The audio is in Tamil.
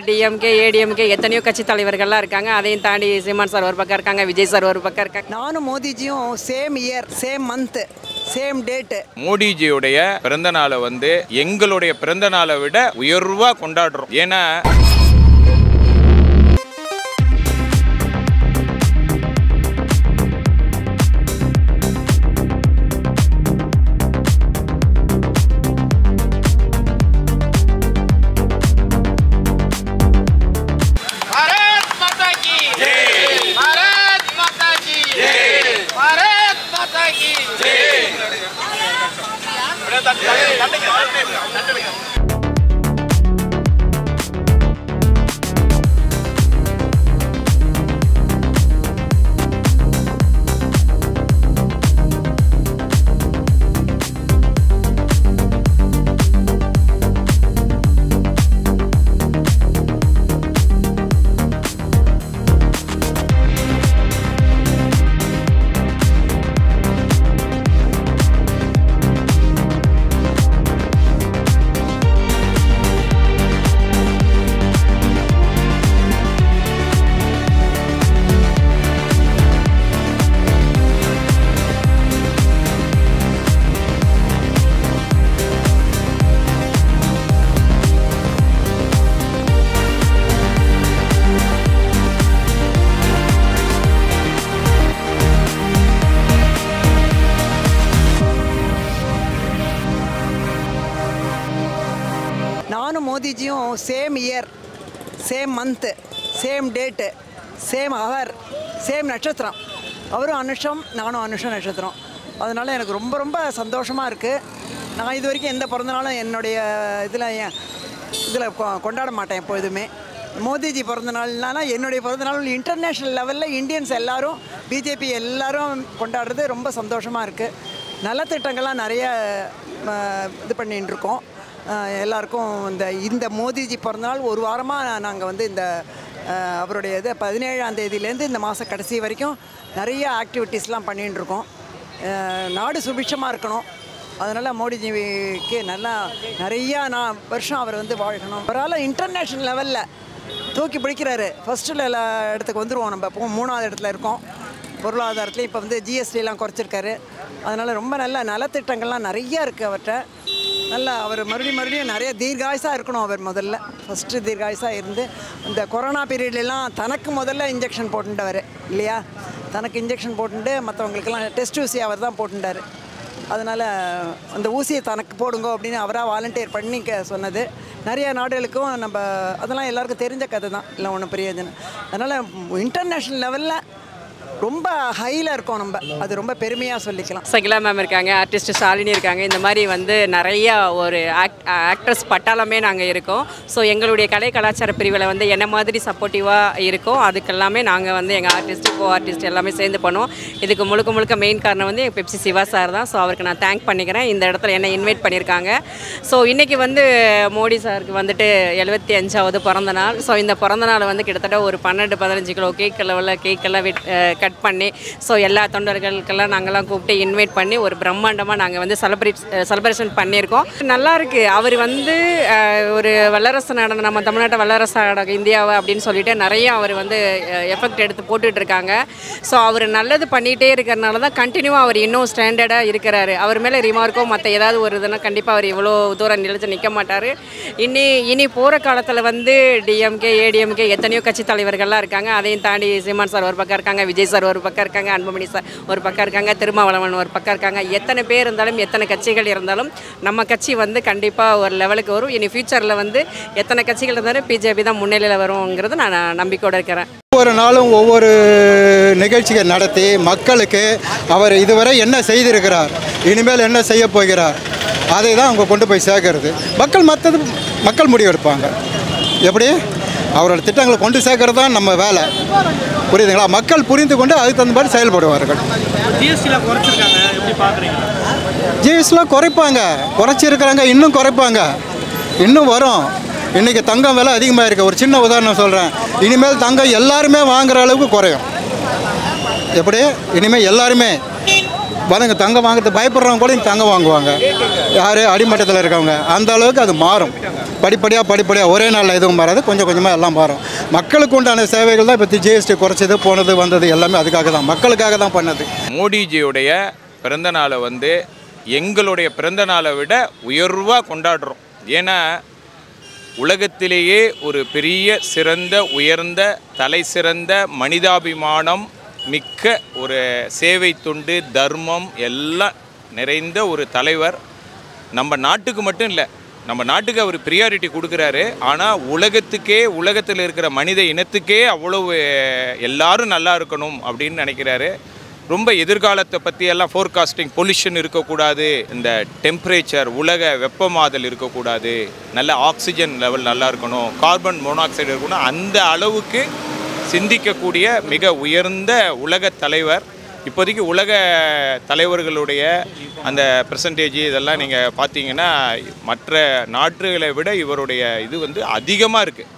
டிஎம்கே ஏடிஎம்கே எத்தனையோ கட்சி தலைவர்கள்லாம் இருக்காங்க. அதையும் தாண்டி சீமான் சார் ஒரு பக்கம் இருக்காங்க, விஜய் சார் ஒரு பக்கம் இருக்காங்க. நானும் மோடிஜியும் same year same month same date. மோடிஜியுடைய பிறந்த நாளை எங்களுடைய பிறந்த நாளை விட உயர்வா கொண்டாடுறோம். ஏன்னா நானும் மோடிஜியும் same year same month same date same அவர் சேம் நட்சத்திரம். அவரும் அனுஷம், நானும் அனுஷம் நட்சத்திரம். அதனால் எனக்கு ரொம்ப ரொம்ப சந்தோஷமாக இருக்குது. நான் இது வரைக்கும் எந்த பிறந்தநாளும் என்னுடைய இதில் கொண்டாட மாட்டேன் எப்பொழுதுமே. மோடிஜி பிறந்தநாள்னால என்னுடைய பிறந்தநாள் இன்டர்நேஷ்னல் லெவலில் இந்தியன்ஸ் எல்லோரும் பிஜேபி எல்லோரும் கொண்டாடுறது ரொம்ப சந்தோஷமாக இருக்குது. நலத்திட்டங்கள்லாம் நிறைய இது பண்ணிட்டுருக்கோம். எல்லாருக்கும் இந்த மோடிஜி பிறந்தநாள் ஒரு வாரமாக நாங்கள் இந்த அவருடைய 17ஆம் தேதியிலேருந்து இந்த மாதம் கடைசி வரைக்கும் நிறைய ஆக்டிவிட்டீஸ்லாம் பண்ணிட்டுருக்கோம். நாடு சுபிட்சமாக இருக்கணும். அதனால் மோடிஜிக்கு நிறையா வருஷம் அவர் வாழ்க்கணும். அவரால் இன்டர்நேஷ்னல் லெவலில் தூக்கி பிடிக்கிறாரு. ஃபஸ்ட்டில் எல்லா இடத்துக்கு வந்துடுவோம். நம்ம இப்போ 3ஆவது இடத்துல இருக்கோம் பொருளாதாரத்துலேயும். இப்போ ஜிஎஸ்டிலாம் குறைச்சிருக்காரு. அதனால் ரொம்ப நல்ல நலத்திட்டங்கள்லாம் நிறையா இருக்குது அவர்கிட்ட. நல்லா அவர் மறுபடியும் நிறைய தீர்காயுசாக இருக்கணும். அவர் முதல்ல ஃபஸ்ட்டு தீர்காயுசாக இருந்து இந்த கொரோனா பீரியட்லாம் தனக்கு முதல்ல இன்ஜெக்ஷன் போட்டுட்டவர் இல்லையா? தனக்கு இன்ஜெக்ஷன் போட்டுட்டு மற்றவங்களுக்கெல்லாம் டெஸ்ட் ஊசி அவர் தான் போட்டுட்டார். அதனால் அந்த ஊசியை தனக்கு போடுங்க அப்படின்னு அவராக வாலண்டியர் பண்ணி சொன்னது. நிறைய நாடுகளுக்கும் நம்ம அதெல்லாம் எல்லாருக்கும் தெரிஞ்ச கதை தான், இல்லை ஒன்றும் பிரயோஜனம். அதனால் இன்டர்நேஷ்னல் லெவலில் ரொம்ப ஹையில் இருக்கோம் நம்ம. அது ரொம்ப பெருமையாக சொல்லிக்கலாம். சகிலா மேம் இருக்காங்க, ஆர்டிஸ்ட் ஷாலினி இருக்காங்க. இந்த மாதிரி நிறையா ஒரு ஆக்ட்ரஸ் பட்டாளமே நாங்கள் இருக்கோம். ஸோ எங்களுடைய கலை கலாச்சார பிரிவில் என்ன மாதிரி சப்போர்ட்டிவாக இருக்கோ அதுக்கெல்லாமே நாங்கள் எங்கள் ஆர்டிஸ்ட் கோ ஆர்டிஸ்ட் எல்லாமே சேர்ந்து பண்ணுவோம். இதுக்கு முழுக்க மெயின் காரணம் எங்கள் பெப்சி சிவா சார் தான். ஸோ அவருக்கு நான் தேங்க் பண்ணிக்கிறேன். இந்த இடத்துல என்னை இன்வைட் பண்ணியிருக்காங்க. ஸோ இன்றைக்கி மோடி சாருக்கு 75ஆவது பிறந்த நாள். ஸோ இந்த பிறந்த நாள் கிட்டத்தட்ட ஒரு 12-15 கிலோ கேக்கெல்லாம் கட் பண்ணி ஸோ எல்லா தொண்டர்களுக்கெல்லாம் நாங்கள்லாம் கூப்பிட்டு இன்வைட் பண்ணி ஒரு பிரம்மாண்டமாக நாங்கள் செலிப்ரேஷன் பண்ணியிருக்கோம். நல்லாயிருக்கு. அவர் ஒரு வல்லரசு நாடு, நம்ம தமிழ்நாட்டை வல்லரசு நாடு இந்தியாவை அப்படின்னு சொல்லிட்டு நிறைய அவர் எஃபெக்ட் எடுத்து போட்டுட்ருக்காங்க. ஸோ அவர் நல்லது பண்ணிகிட்டே இருக்கிறனால தான் கண்டினியூவாக அவர் இன்னும் ஸ்டாண்டர்டாக இருக்கிறாரு. அவர் மேலே ரிமார்க்கோ மற்ற ஏதாவது ஒரு இதுனா கண்டிப்பாக அவர் இவ்வளோ தூரம் நிலைச்சு நிற்க மாட்டார். இனி போகிற காலத்தில் டிஎம்கே ஏடிஎம்கே எத்தனையோ கட்சி தலைவர்கள்லாம் இருக்காங்க. அதையும் தாண்டி சீமான் சார் ஒரு பக்கம் இருக்காங்க, விஜய் சார் ஒரு பக்கம் இருக்காங்க, அன்புமணி சார் ஒரு பக்கம் இருக்காங்க, திருமாவளவன் ஒரு பக்கம் இருக்காங்க. எத்தனை பேர் இருந்தாலும் எத்தனை கட்சிகள் இருந்தாலும் நம்ம கட்சி கண்டிப்பாக ஒரு லெவலுக்கு வரும். இனி ஃபியூச்சரில் எத்தனை கட்சிகள் இருந்தாலும் பிஜேபி தான் முன்னிலையில் வருங்கிறது நான் நம்பிக்கையோடு இருக்கிறேன். ஒவ்வொரு நாளும் ஒவ்வொரு நிகழ்ச்சிகள் நடத்தி மக்களுக்கு அவர் இதுவரை என்ன செய்திருக்கிறார், இனிமேல் என்ன செய்ய போகிறார், அதை தான் அவங்க கொண்டு போய் சேர்க்கறது. மக்கள் முடிவெடுப்பாங்க. எப்படி அவரோட திட்டங்களை கொண்டு சேர்க்கறது தான் நம்ம வேலை. புரியுதுங்களா? மக்கள் புரிந்து கொண்டு அதுக்கு தகுந்த மாதிரி செயல்படுவார்கள். ஜிஎஸ்டிலாம் குறைப்பாங்க, குறைச்சிருக்கிறாங்க, இன்னும் குறைப்பாங்க, இன்னும் வரும். இன்றைக்கி தங்கம் விலை அதிகமாக இருக்குது. ஒரு சின்ன உதாரணம் சொல்கிறேன். இனிமேல் தங்கம் எல்லாருமே வாங்குகிற அளவுக்கு குறையும். எப்படி இனிமேல் எல்லாருமே தங்கம் வாங்குறது பயப்படுறவங்க கூட தங்கம் வாங்குவாங்க. யார் அடிமட்டத்தில் இருக்கவங்க அந்த அளவுக்கு அது மாறும். படிப்படியாக ஒரே நாளில் எதுவும் மாறாது, கொஞ்சம் கொஞ்சமாக எல்லாம் மாறும். மக்களுக்கு உண்டான சேவைகள் தான் இப்போ ஜிஎஸ்டி குறைச்சது, போனது வந்தது எல்லாமே அதுக்காக தான், மக்களுக்காக தான் பண்ணது. மோடிஜியுடைய பிறந்த நாளை வந்து எங்களுடைய பிறந்த நாளை விட உயர்வாக கொண்டாடுறோம். ஏன்னா உலகத்திலேயே ஒரு பெரிய சிறந்த உயர்ந்த தலை சிறந்த மனிதாபிமானம் மிக்க ஒரு சேவை தொண்டு தர்மம் எல்லாம் நிறைந்த ஒரு தலைவர். நம்ம நாட்டுக்கு மட்டும் இல்லை, நம்ம நாட்டுக்கு அவர் ப்ரியாரிட்டி கொடுக்குறாரு. ஆனால் உலகத்தில் இருக்கிற மனித இனத்துக்கே அவ்வளவு எல்லாரும் நல்லா இருக்கணும் அப்படின்னு நினைக்கிறாரு. ரொம்ப எதிர்காலத்தை பற்றி எல்லாம் ஃபோர்காஸ்டிங், பொல்யூஷன் இருக்கக்கூடாது, இந்த டெம்பரேச்சர் உலக வெப்பமாதல் இருக்கக்கூடாது, நல்ல ஆக்சிஜன் லெவல் நல்லா இருக்கணும், கார்பன் மோனாக்சைடு இருக்கணும், அந்த அளவுக்கு சிந்திக்கக்கூடிய மிக உயர்ந்த உலக தலைவர். இப்போதைக்கு உலக தலைவர்களுடைய அந்த பெர்சன்டேஜ் இதெல்லாம் நீங்கள் பார்த்தீங்கன்னா மற்ற நாடுகளை விட இவருடைய இது வந்து அதிகமாக இருக்குது.